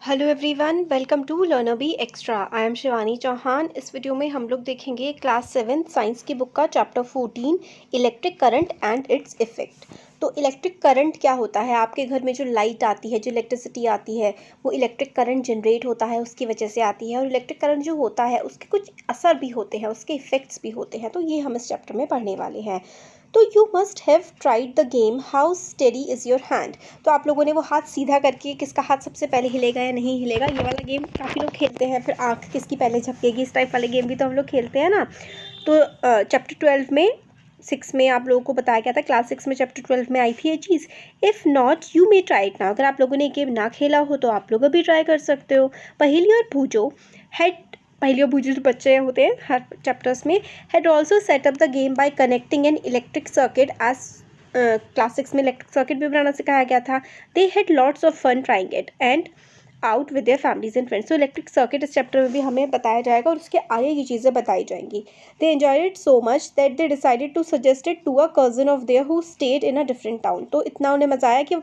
Hello everyone, welcome to learner B extra. I am Shivani Chauhan. इस video में हम लोग देखेंगे क्लास 7 साइंस की बुक का chapter 14 electric current and its effect. तो इलेक्ट्रिक करंट क्या होता है? आपके घर में जो लाइट आती है, जो इलेक्ट्रिसिटी आती है, वो इलेक्ट्रिक करंट जनरेट होता है, उसकी वजह से आती है। और इलेक्ट्रिक करंट जो होता है उसके कुछ असर भी होते हैं, उसके इफ़ेक्ट्स भी होते हैं। तो ये हम इस चैप्टर में पढ़ने वाले हैं। तो you must have tried the game how steady is your hand. तो आप लोगों ने वो हाथ सीधा करके किसका हाथ सबसे पहले हिलेगा या नहीं हिलेगा, ये वाला गेम काफ़ी लोग खेलते हैं। फिर आँख किसकी पहले झपकेगी, इस टाइप वाले गेम भी तो हम लोग खेलते हैं ना। तो चैप्टर 12 में 6 में आप लोगों को बताया गया था, क्लास 6 में चैप्टर 12 में आई थी ये चीज़। If not you may try it now. अगर आप लोगों ने ये गेम ना खेला हो तो आप लोग अभी ट्राई कर सकते हो। पहेली और बूझो पहेली और बूझो जो बच्चे होते हैं हर चैप्टर्स में, had also set up the game by connecting an electric circuit as class 6 में इलेक्ट्रिक सर्किट भी बनाना सिखाया गया था। They had lots of fun trying it and out with their families and friends। तो इलेक्ट्रिक सर्किट इस chapter में भी हमें बताया जाएगा और उसके आगे की चीज़ें बताई जाएंगी। They enjoyed it so much that they decided to suggest it to a cousin of theirs who stayed in a different town। तो इतना उन्हें मज़ा आया कि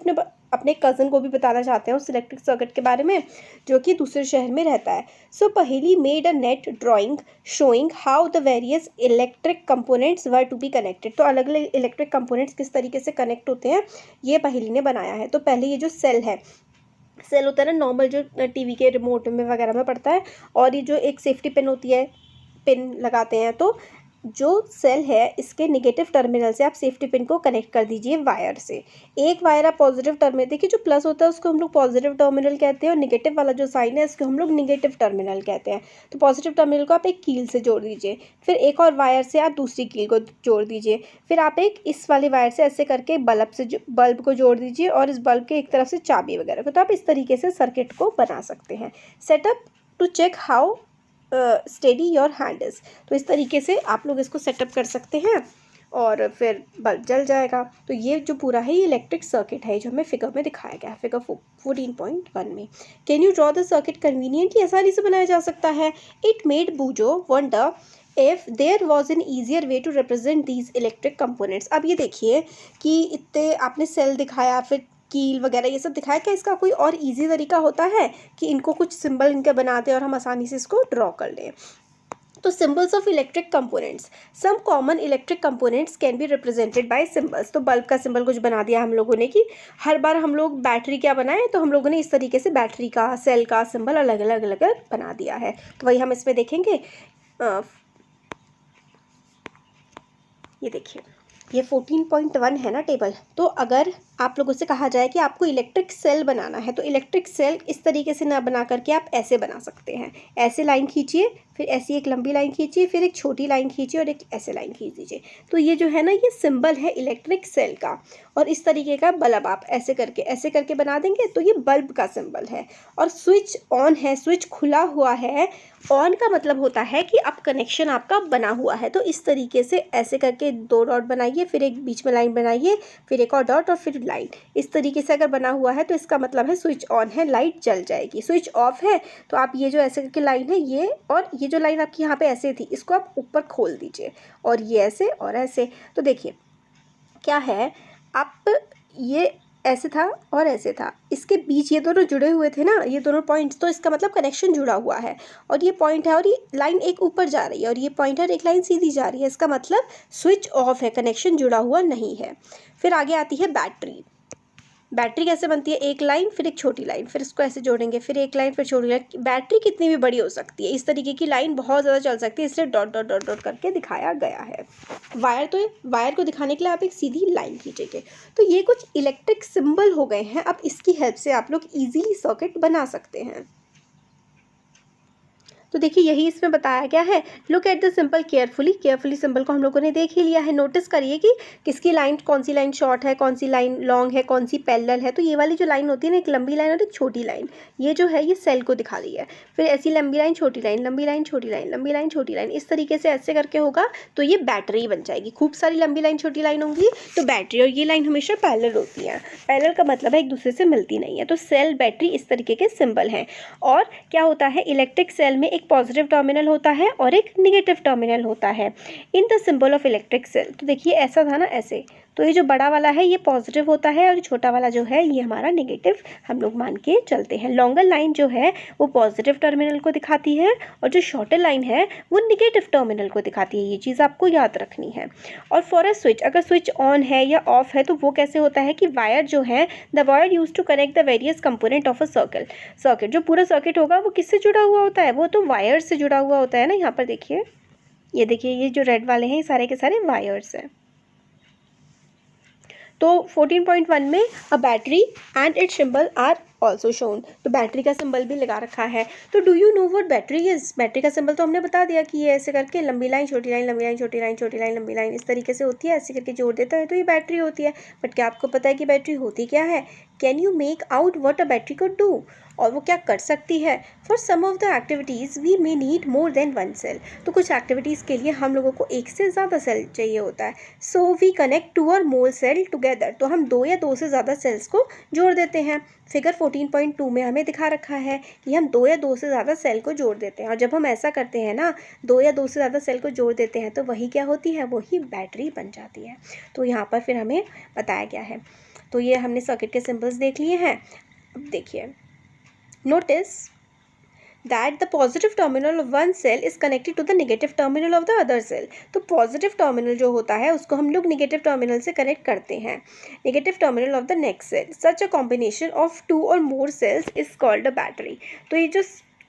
अपने कज़न को भी बताना चाहते हैं उस इलेक्ट्रिक सर्किट के बारे में जो कि दूसरे शहर में रहता है। So Paheli made a neat drawing showing how the various electric components were to be connected. तो अलग अलग इलेक्ट्रिक कंपोनेंट्स किस तरीके से कनेक्ट होते हैं ये पहेली ने बनाया है। तो पहले ये जो सेल है, सेल होता है ना नॉर्मल जो टीवी के रिमोट में वगैरह में पड़ता है, और ये जो एक सेफ्टी पिन होती है, पिन लगाते हैं, तो जो सेल है इसके नेगेटिव टर्मिनल से आप सेफ्टी पिन को कनेक्ट कर दीजिए वायर से। एक वायर आप पॉजिटिव टर्मिनल, देखिए जो प्लस होता है उसको हम लोग पॉजिटिव टर्मिनल कहते हैं और नेगेटिव वाला जो साइन है इसको हम लोग नेगेटिव टर्मिनल कहते हैं। तो पॉजिटिव टर्मिनल को आप एक कील से जोड़ दीजिए, फिर एक और वायर से आप दूसरी कील को जोड़ दीजिए, फिर आप एक इस वाली वायर से ऐसे करके बल्ब को जोड़ दीजिए और इस बल्ब के एक तरफ से चाबी वगैरह को। तो आप इस तरीके से सर्किट को बना सकते हैं। Setup to check how steady your hand is. तो इस तरीके से आप लोग इसको सेटअप कर सकते हैं और फिर बल्ब जल जाएगा। तो ये जो पूरा है ये इलेक्ट्रिक सर्किट है जो हमें फिगर में दिखाया गया है, फिगर 14.1 में। Can you draw the circuit conveniently? आसानी से बनाया जा सकता है। It made Boojho wonder if there was an easier way to represent these electric components. अब ये देखिए कि इतने आपने सेल दिखाया, फिर कील वगैरह ये सब दिखाया, क्या इसका कोई और इजी तरीका होता है कि इनको कुछ सिंबल इनके बना दें और हम आसानी से इसको ड्रॉ कर लें? तो symbols of electric components, some common electric components can be represented by symbols. तो बल्ब का सिंबल कुछ बना दिया हम लोगों ने कि हर बार हम लोग बैटरी क्या बनाए, तो हम लोगों ने इस तरीके से बैटरी का, सेल का सिंबल अलग अलग बना दिया है। तो वही हम इसमें देखेंगे। ये देखिए ये 14.1 है ना टेबल। तो अगर आप लोगों से कहा जाए कि आपको इलेक्ट्रिक सेल बनाना है तो इलेक्ट्रिक सेल इस तरीके से ना बना करके आप ऐसे बना सकते हैं। ऐसे लाइन खींचिए, फिर ऐसी एक लंबी लाइन खींचिए, फिर एक छोटी लाइन खींचिए और एक ऐसे लाइन खींच दीजिए। तो ये जो है ना ये सिंबल है इलेक्ट्रिक सेल का। और इस तरीके का बल्ब आप ऐसे करके बना देंगे तो ये बल्ब का सिंबल है। और स्विच ऑन है, स्विच खुला हुआ है। ऑन का मतलब होता है कि अब कनेक्शन आपका बना हुआ है। तो इस तरीके से ऐसे करके 2 डॉट बनाइए, फिर एक बीच में लाइन बनाइए, फिर एक और डॉट और फिर लाइन। इस तरीके से अगर बना हुआ है तो इसका मतलब है स्विच ऑन है, लाइट जल जाएगी। स्विच ऑफ है तो आप ये जो ऐसे करके लाइन है ये, और ये जो लाइन आपकी यहाँ पे ऐसे थी इसको आप ऊपर खोल दीजिए और ये ऐसे और ऐसे। तो देखिए क्या है, आप ये ऐसे था और ऐसे था, इसके बीच ये दोनों जुड़े हुए थे ना, ये दोनों पॉइंट्स, तो इसका मतलब कनेक्शन जुड़ा हुआ है। और ये पॉइंट है और ये लाइन एक ऊपर जा रही है और ये पॉइंट है और एक लाइन सीधी जा रही है, इसका मतलब स्विच ऑफ है, कनेक्शन जुड़ा हुआ नहीं है। फिर आगे आती है बैटरी। बैटरी कैसे बनती है? एक लाइन फिर एक छोटी लाइन, फिर इसको ऐसे जोड़ेंगे, फिर एक लाइन फिर छोटी लाइन। बैटरी कितनी भी बड़ी हो सकती है, इस तरीके की लाइन बहुत ज़्यादा चल सकती है, इसलिए डॉट डॉट डॉट डॉट करके दिखाया गया है। वायर को दिखाने के लिए आप एक सीधी लाइन खींचेंगे। तो ये कुछ इलेक्ट्रिक सिंबल हो गए हैं। अब इसकी हेल्प से आप लोग ईजिली सर्किट बना सकते हैं। तो देखिए यही इसमें बताया गया है। Look at the symbol carefully symbol को हम लोगों ने देख ही लिया है। नोटिस करिए कि किसकी लाइन, कौन सी लाइन शॉर्ट है, कौन सी लाइन लॉन्ग है, कौन सी पैरेलल है। तो ये वाली जो लाइन होती है ना, एक लंबी लाइन और एक छोटी लाइन, ये जो है ये सेल को दिखा रही है। फिर ऐसी लंबी लाइन छोटी लाइन, लंबी लाइन छोटी लाइन, लंबी लाइन छोटी लाइन, इस तरीके से ऐसे करके होगा तो ये बैटरी बन जाएगी। खूब सारी लंबी लाइन छोटी लाइन होंगी तो बैटरी, और ये लाइन हमेशा पैरेलल होती है। पैरेलल का मतलब है एक दूसरे से मिलती नहीं है। तो सेल, बैटरी इस तरीके के सिंबल हैं। और क्या होता है, इलेक्ट्रिक सेल में एक पॉजिटिव टर्मिनल होता है और एक नेगेटिव टर्मिनल होता है in the symbol of electric cell. तो देखिए ऐसा था ना, ऐसे, तो ये जो बड़ा वाला है ये पॉजिटिव होता है और छोटा वाला जो है ये हमारा नेगेटिव हम लोग मान के चलते हैं। लॉन्गर लाइन जो है वो पॉजिटिव टर्मिनल को दिखाती है और जो शॉर्टर लाइन है वो नेगेटिव टर्मिनल को दिखाती है। ये चीज़ आपको याद रखनी है। और फॉर अ स्विच, अगर स्विच ऑन है या ऑफ है तो वो कैसे होता है कि वायर जो है, the wire use to connect the various component of a circuit, जो पूरा सर्किट होगा वो किससे जुड़ा हुआ होता है, वो तो वायर से जुड़ा हुआ होता है ना। यहाँ पर देखिए, ये देखिए, ये जो रेड वाले हैं ये सारे के सारे वायर्स हैं। तो 14.1 में a battery and its symbol are also shown, तो बैटरी का सिंबल भी लगा रखा है। तो do you know what battery is? Battery का सिंबल तो हमने बता दिया कि ये ऐसे करके लंबी लाइन छोटी लाइन लंबी लाइन छोटी लाइन छोटी लाइन लंबी लाइन इस तरीके से होती है, ऐसे करके जोड़ देता है तो ये बैटरी होती है। बट क्या आपको पता है कि बैटरी होती क्या है? Can you make out what a battery could do, और वो क्या कर सकती है? For some of the activities we may need more than one cell, तो कुछ एक्टिविटीज़ के लिए हम लोगों को एक से ज़्यादा सेल चाहिए होता है। So we connect to or more cell together, तो हम दो या दो से ज़्यादा सेल्स को जोड़ देते हैं। फिगर 14.2 में हमें दिखा रखा है कि हम दो या दो से ज़्यादा सेल को जोड़ देते हैं, और जब हम ऐसा करते हैं ना, दो या दो से ज़्यादा सेल को जोड़ देते हैं तो वही क्या होती है, वही बैटरी बन जाती है। तो यहाँ पर फिर हमें बताया गया है। तो ये हमने सर्किट के सिंबल्स देख लिए हैं। अब देखिए, notice that the positive terminal of one cell is connected to the negative terminal of the other cell, तो पॉजिटिव टर्मिनल जो होता है उसको हम लोग नेगेटिव टर्मिनल से कनेक्ट करते हैं, negative terminal of the next cell. Such a combination of two or more cells is called a battery. तो ये जो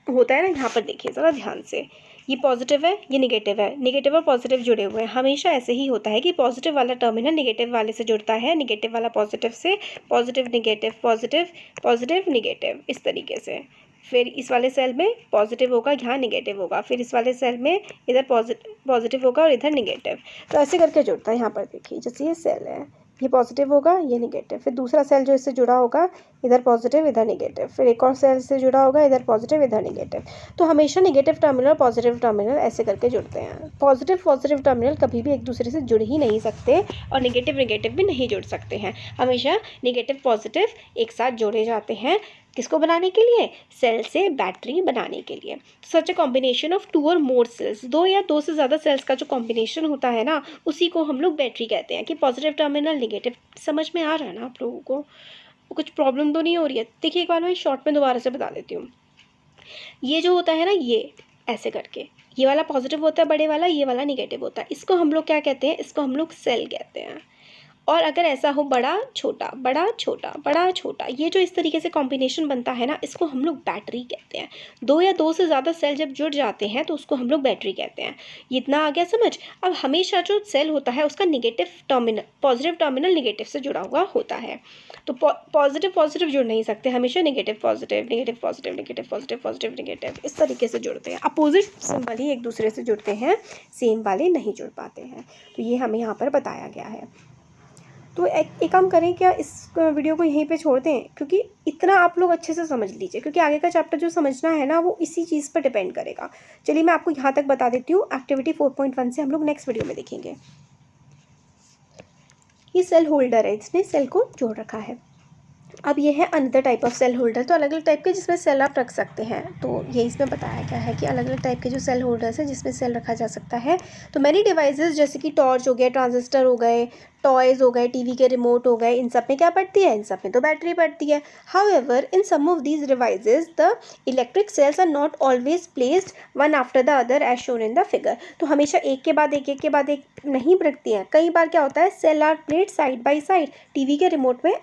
होता है ना, यहाँ पर देखिए ज़रा ध्यान से, ये पॉजिटिव है, ये नेगेटिव है, नेगेटिव और पॉजिटिव जुड़े हुए हैं। हमेशा ऐसे ही होता है कि पॉजिटिव वाला टर्मिनल नेगेटिव वाले से जुड़ता है, नेगेटिव वाला पॉजिटिव से, positive negative positive positive negative, इस तरीके से। फिर इस वाले सेल में पॉजिटिव होगा, यहाँ नेगेटिव होगा, फिर इस वाले सेल में इधर पॉजिटिव होगा और इधर नेगेटिव, तो ऐसे करके जुड़ता है। यहाँ पर देखिए, जैसे ये सेल है, ये पॉजिटिव होगा, ये नेगेटिव, फिर दूसरा सेल जो इससे जुड़ा होगा इधर पॉजिटिव इधर नेगेटिव, फिर एक और सेल से जुड़ा होगा इधर पॉजिटिव इधर नेगेटिव। तो हमेशा नेगेटिव टर्मिनल पॉजिटिव टर्मिनल ऐसे करके जुड़ते हैं। पॉजिटिव टर्मिनल कभी भी एक दूसरे से जुड़ ही नहीं सकते और नेगेटिव नेगेटिव भी नहीं जुड़ सकते हैं। हमेशा नेगेटिव पॉजिटिव एक साथ जोड़े जाते हैं, किसको बनाने के लिए? सेल से बैटरी बनाने के लिए। सच a combination of two or more sales, दो या दो से ज़्यादा सेल्स का जो कॉम्बिनेशन होता है ना, उसी को हम लोग बैटरी कहते हैं। कि पॉजिटिव टर्मिनल नेगेटिव, समझ में आ रहा है ना आप लोगों को? कुछ प्रॉब्लम तो नहीं हो रही है? देखिए एक बार मैं शॉर्ट में दोबारा से बता देती हूँ। ये जो होता है ना, ये ऐसे करके, ये वाला पॉजिटिव होता है बड़े वाला, ये वाला नेगेटिव होता है, इसको हम लोग क्या कहते हैं? इसको हम लोग सेल कहते हैं। और अगर ऐसा हो बड़ा छोटा बड़ा छोटा बड़ा छोटा, ये जो इस तरीके से कॉम्बिनेशन बनता है ना, इसको हम लोग बैटरी कहते हैं। दो या दो से ज़्यादा सेल जब जुड़ जाते हैं तो उसको हम लोग बैटरी कहते हैं। इतना आ गया समझ? अब हमेशा जो सेल होता है उसका negative terminal, positive terminal negative से जुड़ा हुआ होता है। तो पॉजिटिव पॉजिटिव जुड़ नहीं सकते, हमेशा negative positive negative positive negative positive positive negative, इस तरीके से जुड़ते हैं। अपोजिट सिंबल ही एक दूसरे से जुड़ते हैं, सेम वाले नहीं जुड़ पाते हैं। तो ये हमें यहाँ पर बताया गया है। तो एक काम करें, क्या इस वीडियो को यहीं पे छोड़ दें, क्योंकि इतना आप लोग अच्छे से समझ लीजिए, क्योंकि आगे का चैप्टर जो समझना है ना वो इसी चीज़ पर डिपेंड करेगा। चलिए मैं आपको यहाँ तक बता देती हूँ। एक्टिविटी 4.1 से हम लोग नेक्स्ट वीडियो में देखेंगे। ये सेल होल्डर है, इसने सेल को जोड़ रखा है। अब ये है another type of cell holder, तो अलग अलग टाइप के जिसमें सेल आप रख सकते हैं। तो ये इसमें बताया गया है कि अलग अलग टाइप के जो सेल होल्डर्स हैं जिसमें सेल रखा जा सकता है। तो मैनी डिवाइसेस जैसे कि टॉर्च हो गया, ट्रांजिस्टर हो गए, टॉयज़ हो गए, टीवी के रिमोट हो गए, इन सब में क्या पड़ती है? इन सब में तो बैटरी पड़ती है। However in some of these devices the electric cells are not always placed one after the other as shown in the figure, तो हमेशा एक के बाद एक नहीं रखती हैं। कई बार क्या होता है, cell are placed side by side. TV के रिमोट में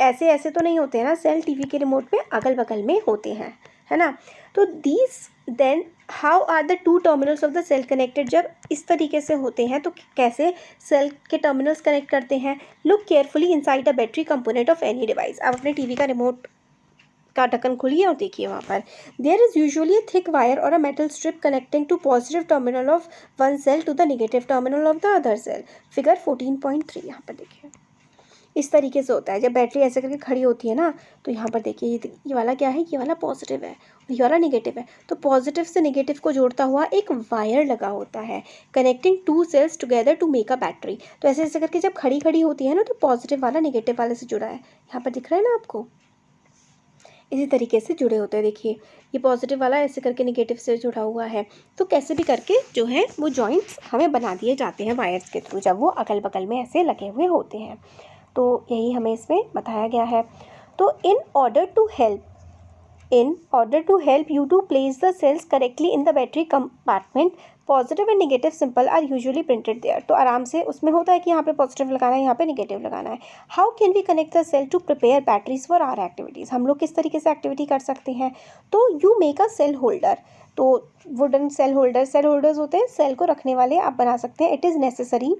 ऐसे ऐसे तो नहीं होते हैं ना, सेल टीवी के रिमोट में अगल बगल में होते हैं, है ना। तो these then how are the two terminals of the cell connected, जब इस तरीके से होते हैं तो कैसे सेल के टर्मिनल्स कनेक्ट करते हैं? Look carefully inside the battery component of any device. आप अपने टीवी का रिमोट का ढक्कन खोलिए और देखिए वहाँ पर there is usually a thick wire or a metal strip connecting to positive terminal of one cell to the negative terminal of the other cell. Figure 14.3 यहाँ पर देखिए इस तरीके से होता है। जब बैटरी ऐसे करके खड़ी होती है ना, तो यहाँ पर देखिए ये वाला क्या है, ये वाला पॉजिटिव है और ये वाला नेगेटिव है। तो पॉजिटिव से नेगेटिव को जोड़ता हुआ एक वायर लगा होता है, connecting two cells together to make a battery. तो ऐसे ऐसे करके जब खड़ी होती है ना, तो पॉजिटिव वाला नेगेटिव वाले से जुड़ा है। यहाँ पर दिख रहा है ना आपको, इसी तरीके से जुड़े होते हैं। देखिए ये पॉजिटिव वाला ऐसे करके नेगेटिव से जुड़ा हुआ है, तो कैसे भी करके जो है वो जॉइंट्स हमें बना दिए जाते हैं वायर्स के थ्रू, जब वो अगल बगल में ऐसे लगे हुए होते हैं। तो यही हमें इसमें बताया गया है। तो in order to help you to place the cells correctly in the battery compartment, positive and negative symbol are usually printed there. तो आराम से उसमें होता है कि यहाँ पे पॉजिटिव लगाना है, यहाँ पे नेगेटिव लगाना है। How can we connect the cell to prepare batteries for our activities. हम लोग किस तरीके से एक्टिविटी कर सकते हैं। तो you make a cell holder. तो वुडन सेल होल्डर्स होते हैं, सेल को रखने वाले आप बना सकते हैं। It is necessary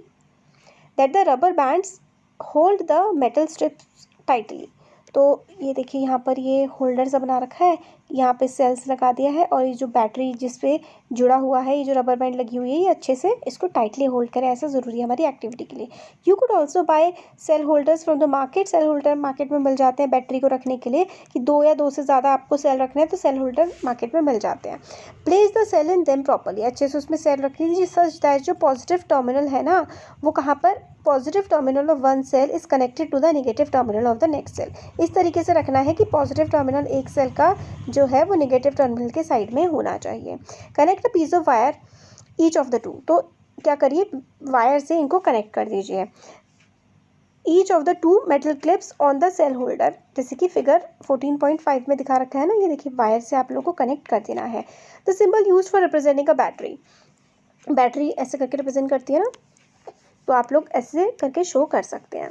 that the rubber bands hold the metal strips tightly. तो ये देखिए यहाँ पर ये होल्डर सा बना रखा है, यहाँ पे सेल्स लगा दिया है, और ये जो बैटरी जिस पे जुड़ा हुआ है, ये जो रबर बैंड लगी हुई है, ये अच्छे से इसको टाइटली होल्ड करे, ऐसा ज़रूरी है हमारी एक्टिविटी के लिए। You could also buy cell holders from the market. Cell holder market में मिल जाते हैं बैटरी को रखने के लिए, कि 2 या 2 से ज़्यादा आपको सेल रखने हैं तो सेल होल्डर मार्केट में मिल जाते हैं। Place the cell in them properly. अच्छे से उसमें सेल रख लीजिए सच दैट जो पॉजिटिव टर्मिनल है ना, वो कहाँ पर, positive terminal of one cell is connected to the negative terminal of the next cell. इस तरीके से रखना है कि पॉजिटिव टर्मिनल एक सेल का जो है वो नेगेटिव टर्मिनल के साइड में होना चाहिए। Connect the piece of wire each of the two. तो क्या करिए, वायर से इनको कनेक्ट कर दीजिए। Each of the 2 metal clips on the cell holder, जैसे कि फिगर 14.5 में दिखा रखा है ना, ये देखिए वायर से आप लोगों को कनेक्ट कर देना है। The symbol use for representing a battery. Battery ऐसे करके रिप्रेजेंट करती है ना, तो आप लोग ऐसे करके शो कर सकते हैं।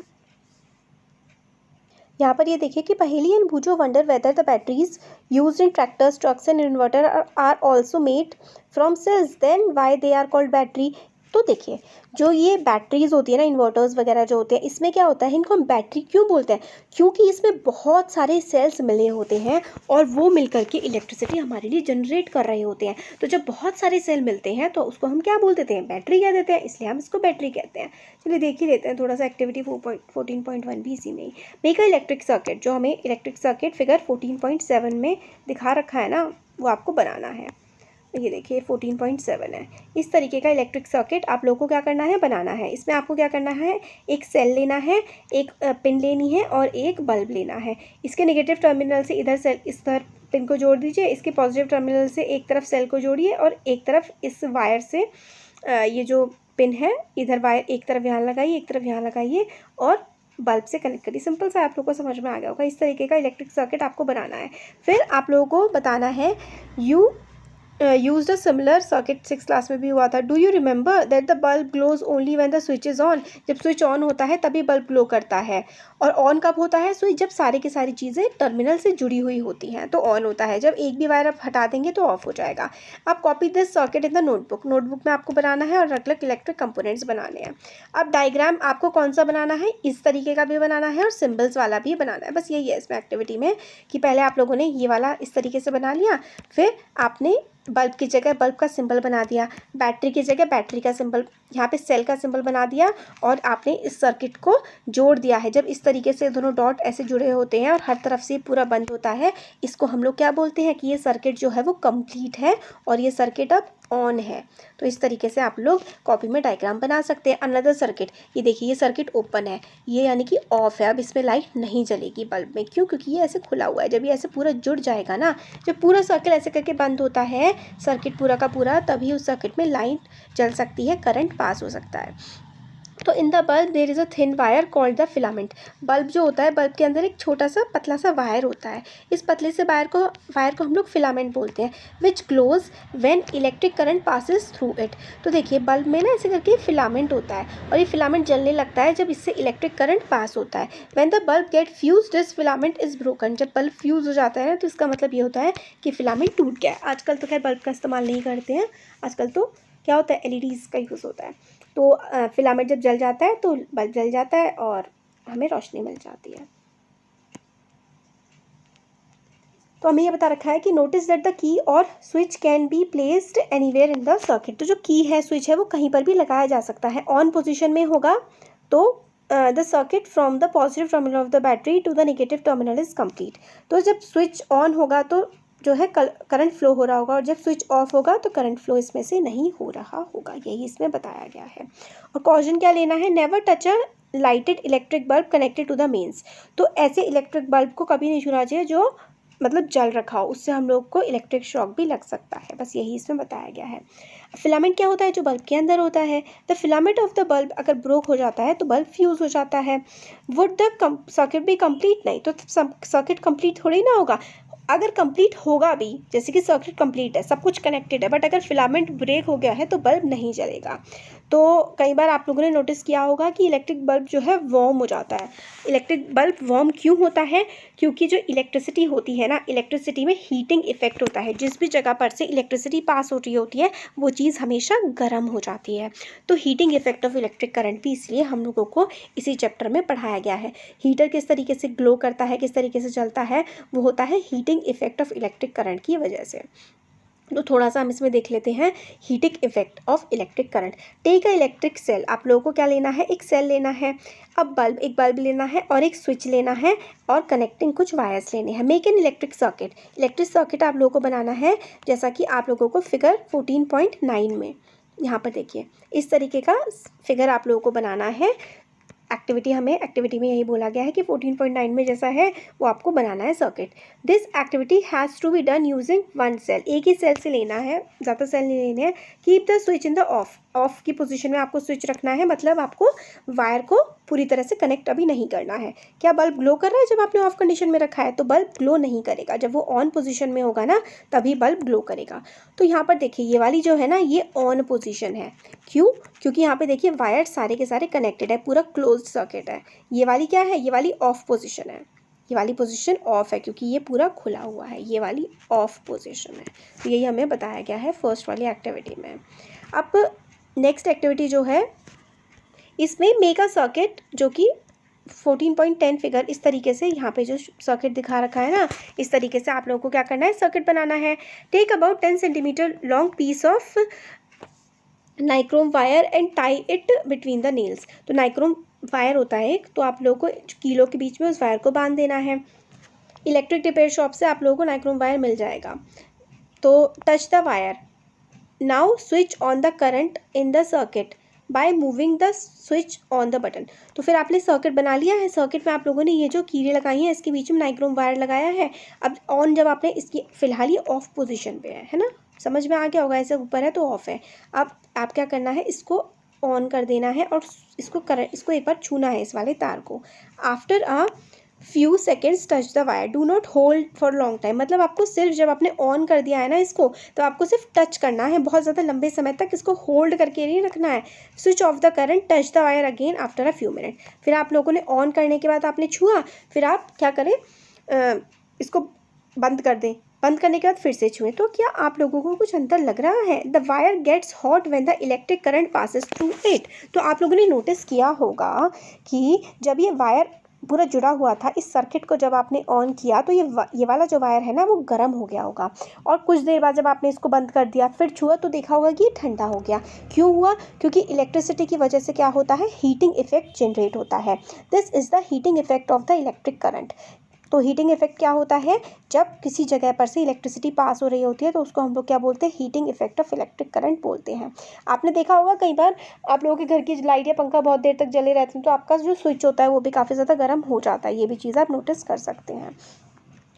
यहाँ पर ये देखिए कि Paheli and Boojho wonder whether the batteries used in tractors, trucks and inverter are also made from cells, then why they are called battery. तो देखिए जो ये बैटरीज होती है ना, इन्वर्टर्स वगैरह जो होते हैं, इसमें क्या होता है, इनको हम बैटरी क्यों बोलते हैं, क्योंकि इसमें बहुत सारे सेल्स मिले होते हैं और वो मिलकर के इलेक्ट्रिसिटी हमारे लिए जनरेट कर रहे होते हैं। तो जब बहुत सारे सेल मिलते हैं तो उसको हम क्या बोल देते हैं, बैटरी कह देते हैं, इसलिए हम इसको बैटरी कहते हैं। चलिए देख ही लेते हैं थोड़ा सा एक्टिविटी 14.1 भी इसी में ही। मेक अ इलेक्ट्रिक सर्किट, जो हमें इलेक्ट्रिक सर्किट फिगर 14.7 में दिखा रखा है ना, वो आपको बनाना है। ये देखिए 14.7 है। इस तरीके का इलेक्ट्रिक सर्किट आप लोगों को क्या करना है, बनाना है। इसमें आपको क्या करना है, एक सेल लेना है, एक पिन लेनी है और एक बल्ब लेना है। इसके नेगेटिव टर्मिनल से इधर सेल, इस तरफ पिन को जोड़ दीजिए, इसके पॉजिटिव टर्मिनल से एक तरफ सेल को जोड़िए और एक तरफ इस वायर से ये जो पिन है इधर वायर एक तरफ यहाँ लगाइए, एक तरफ यहाँ लगाइए और बल्ब से कनेक्ट करिए। सिंपल सा, आप लोगों को समझ में आ गया होगा। इस तरीके का इलेक्ट्रिक सर्किट आपको बनाना है। फिर आप लोगों को बताना है you use a similar circuit, 6th class में भी हुआ था। Do you remember that the bulb glows only when the switch is on. जब स्विच ऑन होता है तभी बल्ब ग्लो करता है। और ऑन कब होता है, स्विच जब सारी की सारी चीज़ें टर्मिनल से जुड़ी हुई होती हैं तो ऑन होता है। जब एक भी वायर आप हटा देंगे तो ऑफ हो जाएगा। आप copy this circuit in the notebook. Notebook में आपको बनाना है और अलग अलग इलेक्ट्रिक कंपोनेंट्स बनाने हैं। अब डायग्राम आपको कौन सा बनाना है, इस तरीके का भी बनाना है और सिम्बल्स वाला भी बनाना है। बस यही है इसमें एक्टिविटी में कि पहले आप लोगों ने ये वाला इस तरीके से बना लिया, फिर आपने बल्ब की जगह बल्ब का सिंबल बना दिया, बैटरी की जगह बैटरी का सिंबल, यहाँ पे सेल का सिंबल बना दिया और आपने इस सर्किट को जोड़ दिया है। जब इस तरीके से दोनों डॉट ऐसे जुड़े होते हैं और हर तरफ से पूरा बंद होता है, इसको हम लोग क्या बोलते हैं कि ये सर्किट जो है वो कंप्लीट है और ये सर्किट अब ऑन है। तो इस तरीके से आप लोग कॉपी में डायग्राम बना सकते हैं। अनदर सर्किट, ये देखिए ये सर्किट ओपन है, ये यानी कि ऑफ है। अब इसमें लाइट नहीं जलेगी बल्ब में, क्यों, क्योंकि ये ऐसे खुला हुआ है। जब ये ऐसे पूरा जुड़ जाएगा ना, जब पूरा सर्किल ऐसे करके बंद होता है, सर्किट पूरा का पूरा, तभी उस सर्किट में लाइट जल सकती है, करंट पास हो सकता है। तो in the bulb there is a thin wire called the filament. Bulb जो होता है, बल्ब के अंदर एक छोटा सा पतला सा वायर होता है। इस पतले से वायर को हम लोग फिलामेंट बोलते हैं। Which glows when electric current passes through it. तो देखिए बल्ब में ना ऐसे करके फिलामेंट होता है और ये फिलामेंट जलने लगता है जब इससे इलेक्ट्रिक करंट पास होता है। When the bulb get fuse this filament is broken. जब बल्ब फ्यूज हो जाता है तो इसका मतलब ये होता है कि फिलामेंट टूट गया है। आजकल तो खैर बल्ब का इस्तेमाल नहीं करते हैं, आजकल तो क्या होता है, एलईडीज़ का यूज़ होता है। तो फिलामेंट जब जल जाता है तो बल्ब जल जाता है और हमें रोशनी मिल जाती है। तो हमें ये बता रखा है कि नोटिस दैट द की और switch can be placed anywhere in the circuit. तो जो की है, स्विच है, वो कहीं पर भी लगाया जा सकता है। ऑन पोजीशन में होगा तो the circuit from the positive terminal of the battery to the negative terminal is complete. तो जब स्विच ऑन होगा तो जो है करंट फ्लो हो रहा होगा और जब स्विच ऑफ होगा तो करंट फ्लो इसमें से नहीं हो रहा होगा। यही इसमें बताया गया है। और कॉशन क्या लेना है, never touch a lighted electric bulb connected to the mains. तो ऐसे इलेक्ट्रिक बल्ब को कभी नहीं छूना चाहिए जो मतलब जल रखा हो, उससे हम लोग को इलेक्ट्रिक शॉक भी लग सकता है। बस यही इसमें बताया गया है। फिलामेंट क्या होता है? जो बल्ब के अंदर होता है। The filament of the bulb अगर ब्रोक हो जाता है तो बल्ब फ्यूज़ हो जाता है। वुड द सर्किट भी कंप्लीट? नहीं, तो सर्किट कंप्लीट थोड़ी ना होगा। अगर कंप्लीट होगा भी, जैसे कि सर्किट कंप्लीट है, सब कुछ कनेक्टेड है, बट अगर फिलामेंट ब्रेक हो गया है तो बल्ब नहीं जलेगा। तो कई बार आप लोगों ने नोटिस किया होगा कि इलेक्ट्रिक बल्ब जो है वार्म हो जाता है। इलेक्ट्रिक बल्ब वार्म क्यों होता है? क्योंकि जो इलेक्ट्रिसिटी होती है ना, इलेक्ट्रिसिटी में हीटिंग इफेक्ट होता है। जिस भी जगह पर से इलेक्ट्रिसिटी पास हो रही होती है वो चीज़ हमेशा गर्म हो जाती है। तो heating effect of electric current भी इसलिए हम लोगों को इसी चैप्टर में पढ़ाया गया है। हीटर किस तरीके से ग्लो करता है, किस तरीके से चलता है, वो होता है heating effect of electric current की वजह से। तो थोड़ा सा हम इसमें देख लेते हैं heating effect of electric current. Take a electric cell, आप लोगों को क्या लेना है? एक सेल लेना है। अब एक बल्ब लेना है और एक स्विच लेना है और कनेक्टिंग कुछ वायर्स लेने हैं। Make an electric circuit. Electric circuit आप लोगों को बनाना है जैसा कि आप लोगों को फिगर 14.9 में यहाँ पर देखिए, इस तरीके का फिगर आप लोगों को बनाना है। एक्टिविटी में यही बोला गया है कि 14.9 में जैसा है वो आपको बनाना है circuit. This activity has to be done using one cell, एक ही सेल से लेना है, ज़्यादा सेल नहीं लेने हैं। Keep the switch in the of की पोजीशन में आपको स्विच रखना है, मतलब आपको वायर को पूरी तरह से कनेक्ट अभी नहीं करना है। क्या बल्ब ग्लो कर रहा है जब आपने ऑफ कंडीशन में रखा है? तो बल्ब ग्लो नहीं करेगा, जब वो ऑन पोजीशन में होगा ना तभी बल्ब ग्लो करेगा। तो यहाँ पर देखिए ये वाली जो है ना ये ऑन पोजीशन है। क्यों? क्योंकि यहाँ पे देखिए वायर सारे के सारे कनेक्टेड है, पूरा क्लोज्ड सर्किट है। ये वाली क्या है? ये वाली ऑफ पोजीशन है। ये वाली पोजीशन ऑफ है क्योंकि ये पूरा खुला हुआ है, ये वाली ऑफ पोजीशन है। तो यही हमें बताया गया है फर्स्ट वाली एक्टिविटी में। अब नेक्स्ट एक्टिविटी जो है इसमें मेक अ सर्किट, जो कि 14.10 फिगर इस तरीके से यहाँ पे जो सर्किट दिखा रखा है ना, इस तरीके से आप लोगों को क्या करना है? सर्किट बनाना है। Take about 10 centimetre long piece of nichrome wire and tie it between the nails. तो नाइक्रोम वायर होता है एक, तो आप लोगों को कीलों के बीच में उस वायर को बांध देना है। इलेक्ट्रिक रिपेयर शॉप से आप लोगों को नाइक्रोम वायर मिल जाएगा। तो touch the wire, now switch on the current in the circuit by moving the switch on the button. तो फिर आपने सर्किट बना लिया है। सर्किट में आप लोगों ने ये जो कीले लगाई हैं इसके बीच में नाइक्रोम वायर लगाया है। अब ऑन जब आपने इसकी फिलहाल ये ऑफ पोजीशन पे है ना, समझ में आ गया होगा, ऐसे ऊपर है तो ऑफ है। अब आप क्या करना है? इसको ऑन कर देना है और इसको एक बार छूना है, इस वाले तार को। After a few seconds touch the wire, do not hold for long time. मतलब आपको सिर्फ जब आपने ऑन कर दिया है ना इसको, तो आपको सिर्फ टच करना है, बहुत ज़्यादा लंबे समय तक इसको होल्ड करके नहीं रखना है। Switch off the current, touch the wire again after a few minute. फिर आप लोगों ने ऑन करने के बाद आपने छुआ, फिर आप क्या करें? इसको बंद कर दें। बंद करने के बाद फिर से छुएं। तो क्या आप लोगों को कुछ अंतर लग रहा है? The wire gets hot when the electric current passes through it. तो आप लोगों ने नोटिस किया होगा कि जब ये वायर पूरा जुड़ा हुआ था, इस सर्किट को जब आपने ऑन किया तो ये वाला जो वायर है ना वो गर्म हो गया होगा, और कुछ देर बाद जब आपने इसको बंद कर दिया फिर छुआ तो देखा होगा कि ये ठंडा हो गया। क्यों हुआ? क्योंकि इलेक्ट्रिसिटी की वजह से क्या होता है? हीटिंग इफेक्ट जनरेट होता है। This is the heating effect of the electric current. तो हीटिंग इफेक्ट क्या होता है? जब किसी जगह पर से इलेक्ट्रिसिटी पास हो रही होती है तो उसको हम लोग क्या बोलते हैं? Heating effect of electric current बोलते हैं। आपने देखा होगा कई बार आप लोगों के घर की लाइट या पंखा बहुत देर तक जले रहते हैं तो आपका जो स्विच होता है वो भी काफ़ी ज़्यादा गर्म हो जाता है। ये भी चीज़ आप नोटिस कर सकते हैं।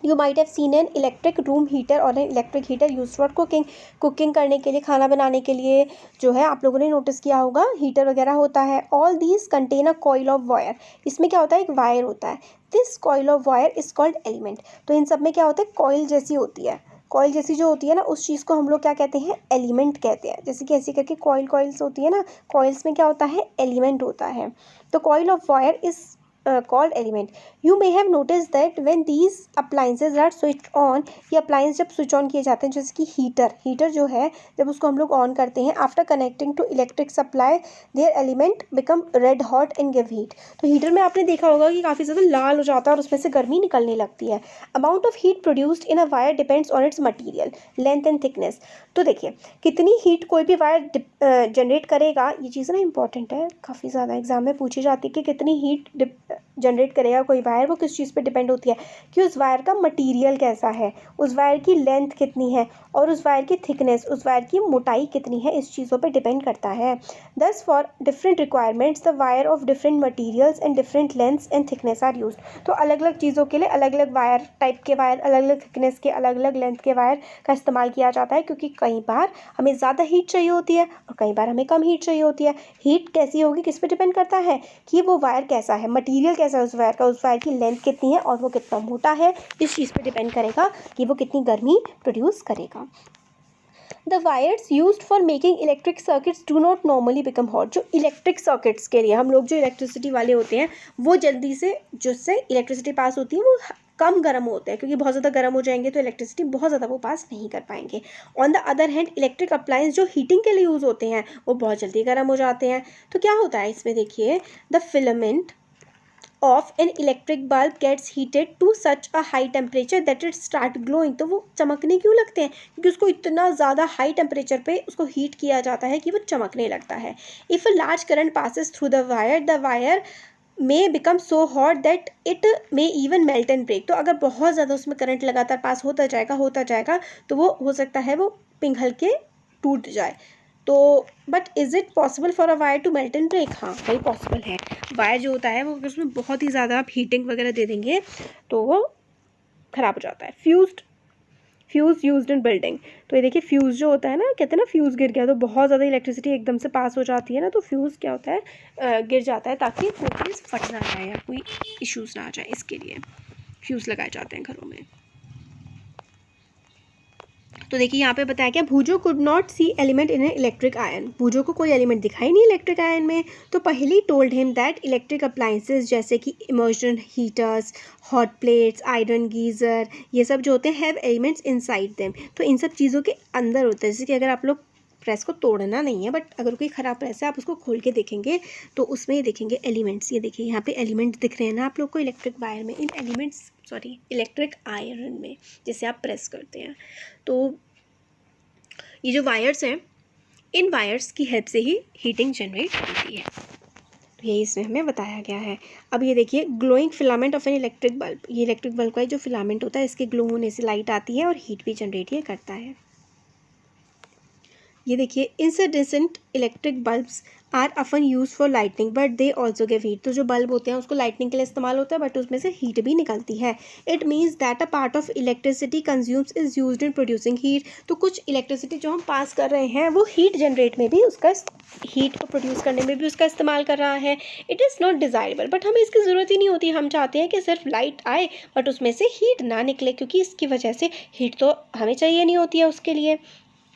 You might have seen an electric room heater or an electric heater use for cooking करने के लिए, खाना बनाने के लिए जो है आप लोगों ने नोटिस किया होगा हीटर वगैरह होता है। All these contain a coil of wire. इसमें क्या होता है? एक वायर होता है। This coil of wire is called element. तो इन सब में क्या होता है? कॉइल जैसी होती है। कॉइल जैसी जो होती है ना उस चीज़ को हम लोग क्या कहते हैं? एलिमेंट कहते हैं। जैसे कि ऐसी करके कॉइल्स होती है ना, कॉइल्स में क्या होता है? एलिमेंट होता है। तो coil of wire is called element. You may have noticed that when these appliances are switched on, ये अप्लाइंस जब स्विच ऑन किए जाते हैं, जैसे कि हीटर जो है जब उसको हम लोग ऑन करते हैं, after connecting to electric supply their element become red hot and give heat. तो हीटर में आपने देखा होगा कि काफ़ी ज़्यादा लाल हो जाता है और उसमें से गर्मी निकलने लगती है। Amount of heat produced in a wire depends on it's material, length and thickness. तो देखिए कितनी हीट कोई भी वायर जनरेट करेगा, ये चीज़ ना इंपॉर्टेंट है, काफ़ी ज़्यादा एग्जाम में पूछी जाती है कि कितनी हीट जनरेट करेगा कोई वायर, वो किस चीज़ पे डिपेंड होती है कि उस वायर का मटेरियल कैसा है, उस वायर की लेंथ कितनी है और उस वायर की थिकनेस, उस वायर की मोटाई कितनी है, इस चीज़ों पे डिपेंड करता है। Thus for different requirements the wire of different materials and different lengths and thickness are use. तो अलग अलग चीज़ों के लिए अलग अलग वायर टाइप के वायर, अलग अलग थिकनेस के, अलग अलग लेंथ के वायर का इस्तेमाल किया जाता है, क्योंकि कई बार हमें ज़्यादा हीट चाहिए होती है और कई बार हमें कम हीट चाहिए होती है। हीट कैसी होगी किस पे डिपेंड करता है कि वो वायर कैसा है, मटेरियल कैसा है उस वायर का, उस वायर की लेंथ कितनी है और वो कितना मोटा है, इस चीज़ पे डिपेंड करेगा कि वो कितनी गर्मी प्रोड्यूस करेगा। The wires used for making electric circuits do not normally become hot। जो इलेक्ट्रिक सर्किट्स के लिए हम लोग जो इलेक्ट्रिसिटी वाले होते हैं वो जल्दी से जिससे इलेक्ट्रिसिटी पास होती है वो कम गर्म होते हैं, क्योंकि बहुत ज़्यादा गर्म हो जाएंगे तो इलेक्ट्रिसिटी बहुत ज़्यादा वो पास नहीं कर पाएंगे। On the other hand electric appliance जो हीटिंग के लिए यूज़ होते हैं वो बहुत जल्दी गर्म हो जाते हैं। तो क्या होता है इसमें, देखिए, the filament of an electric bulb gets heated to such a high temperature that it start glowing. तो वो चमकने क्यों लगते हैं, क्योंकि उसको इतना ज़्यादा हाई टेम्परेचर पे उसको हीट किया जाता है कि वो चमकने लगता है। If a large current passes through the wire may become so hot that it may even melt and break. तो अगर बहुत ज़्यादा उसमें करंट लगातार पास होता जाएगा तो वो हो सकता है वो पिघल के टूट जाए। तो but is it possible for a wire to melt and break? हाँ, वही पॉसिबल है। वायर जो होता है वो अगर उसमें बहुत ही ज़्यादा आप हीटिंग वगैरह दे देंगे तो वो ख़राब हो जाता है। Fuse used in building. तो ये देखिए, फ्यूज़ जो होता है ना, कहते हैं ना फ्यूज़ गिर गया, तो बहुत ज़्यादा इलेक्ट्रिसिटी एकदम से पास हो जाती है ना, तो फ्यूज़ क्या होता है, गिर जाता है ताकि वो चीज़ फट ना जाए या कोई इश्यूज़ ना आ जाए, इसके लिए फ्यूज़ लगाए जाते हैं घरों में। तो देखिए यहाँ पे बताया क्या, Boojho could not see element in an electric iron. Boojho को कोई एलिमेंट दिखाई नहीं इलेक्ट्रिक आयन में। तो पहली told him that electric appliances जैसे कि immersion heaters, hot plates, iron geyser, ये सब जो होते हैं हैव एलिमेंट्स इनसाइड देम। तो इन सब चीज़ों के अंदर होते हैं। जैसे कि अगर आप लोग प्रेस को तोड़ना नहीं है, बट अगर कोई ख़राब प्रेस है आप उसको खोल के देखेंगे तो उसमें ये देखेंगे एलिमेंट्स। ये देखिए यहाँ पे एलिमेंट्स दिख रहे हैं ना आप लोग को इलेक्ट्रिक वायर में, इन एलिमेंट्स इलेक्ट्रिक आयरन में, जिसे आप प्रेस करते हैं। तो ये जो वायर्स हैं, इन वायर्स की हेल्प से ही हीटिंग जनरेट होती है। तो यही इसमें हमें बताया गया है। अब ये देखिए, glowing filament of an electric bulb. ये इलेक्ट्रिक बल्ब का जो फिलामेंट होता है, इसके ग्लो होने से लाइट आती है और हीट भी जनरेट ये करता है। ये देखिए, incandescent electric bulbs are often use for lightning but they also give heat. तो जो बल्ब होते हैं उसको लाइटनिंग के लिए इस्तेमाल होता है, बट उसमें से हीट भी निकलती है। It means that a part of electricity consumes is used in producing heat. तो कुछ इलेक्ट्रिसिटी जो हम पास कर रहे हैं वो हीट जनरेट में भी उसका, हीट को प्रोड्यूस करने में भी उसका इस्तेमाल कर रहा है। It is not desirable, but हमें इसकी ज़रूरत ही नहीं होती। हम चाहते हैं कि सिर्फ लाइट आए बट उसमें से हीट ना निकले, क्योंकि इसकी वजह से हीट तो हमें चाहिए नहीं होती है उसके लिए।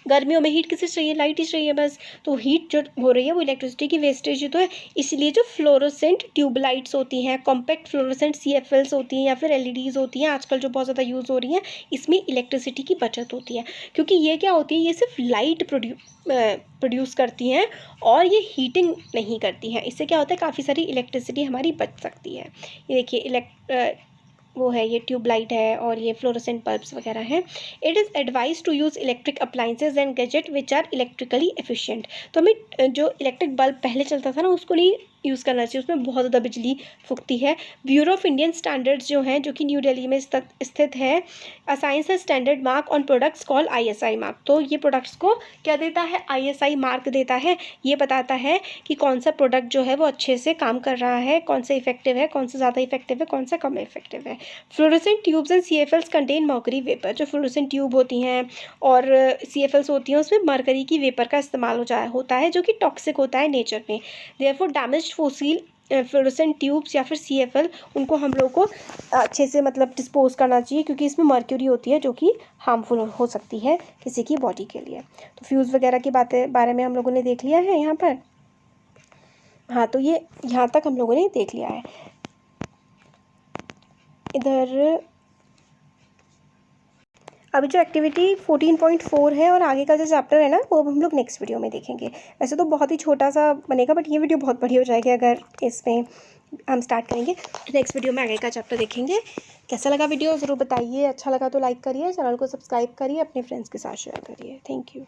गर्मियों में हीट किसे चाहिए, लाइट ही चाहिए बस। तो हीट जो हो रही है वो इलेक्ट्रिसिटी की वेस्टेज ही तो है। इसलिए जो फ्लोरोसेंट ट्यूबलाइट्स होती हैं, कॉम्पैक्ट फ्लोरोसेंट CFLs होती हैं या फिर LEDs होती हैं आजकल जो बहुत ज़्यादा यूज़ हो रही हैं, इसमें इलेक्ट्रिसिटी की बचत होती है। क्योंकि ये क्या होती है, ये सिर्फ लाइट प्रोड्यूस करती हैं और ये हीटिंग नहीं करती हैं। इससे क्या होता है, काफ़ी सारी इलेक्ट्रिसिटी हमारी बच सकती है। ये देखिए, वो है, ये ट्यूबलाइट है और ये फ्लोरोसेंट बल्ब्स वगैरह हैं। It is advise to use electric appliances and gadget which are electrically efficient. तो हमें जो इलेक्ट्रिक बल्ब पहले चलता था ना उसको नहीं यूज़ करना चाहिए, उसमें बहुत ज़्यादा बिजली फूकती है। ब्यूरो ऑफ इंडियन स्टैंडर्ड्स जो हैं, जो कि न्यू दिल्ली में स्थित है, assigns a standard mark on products call ISI mark. तो ये प्रोडक्ट्स को क्या देता है, ISI मार्क देता है। ये बताता है कि कौन सा प्रोडक्ट जो है वो अच्छे से काम कर रहा है, कौन सा इफेक्टिव है, कौन सा ज़्यादा इफेक्टिव है, कौन सा कम इफेक्टिव है। Fluorescent tubes and CFLs contain mercury vapour. जो फ्लोरोसेंट ट्यूब होती हैं और CFLs होती हैं उसमें मर्करी की वेपर का इस्तेमाल होता है, जो कि टॉक्सिक होता है नेचर में। Therefore damaged fossil fluorescent tubes या फिर CFL, उनको हम लोग को अच्छे से मतलब डिस्पोज करना चाहिए, क्योंकि इसमें मर्क्यूरी होती है जो कि हार्मफुल हो सकती है किसी की बॉडी के लिए। तो फ्यूज़ वगैरह की बारे में हम लोगों ने देख लिया है यहाँ पर। हाँ, तो ये यहाँ तक हम लोगों ने देख लिया है। इधर अभी जो एक्टिविटी 14.4 है और आगे का जो चैप्टर है ना वो हम लोग नेक्स्ट वीडियो में देखेंगे। वैसे तो बहुत ही छोटा सा बनेगा, बट ये वीडियो बहुत बड़ी हो जाएगी अगर इसमें हम स्टार्ट करेंगे। तो नेक्स्ट वीडियो में आगे का चैप्टर देखेंगे। कैसा लगा वीडियो ज़रूर बताइए, अच्छा लगा तो लाइक करिए, चैनल को सब्सक्राइब करिए, अपने फ्रेंड्स के साथ शेयर करिए। Thank you.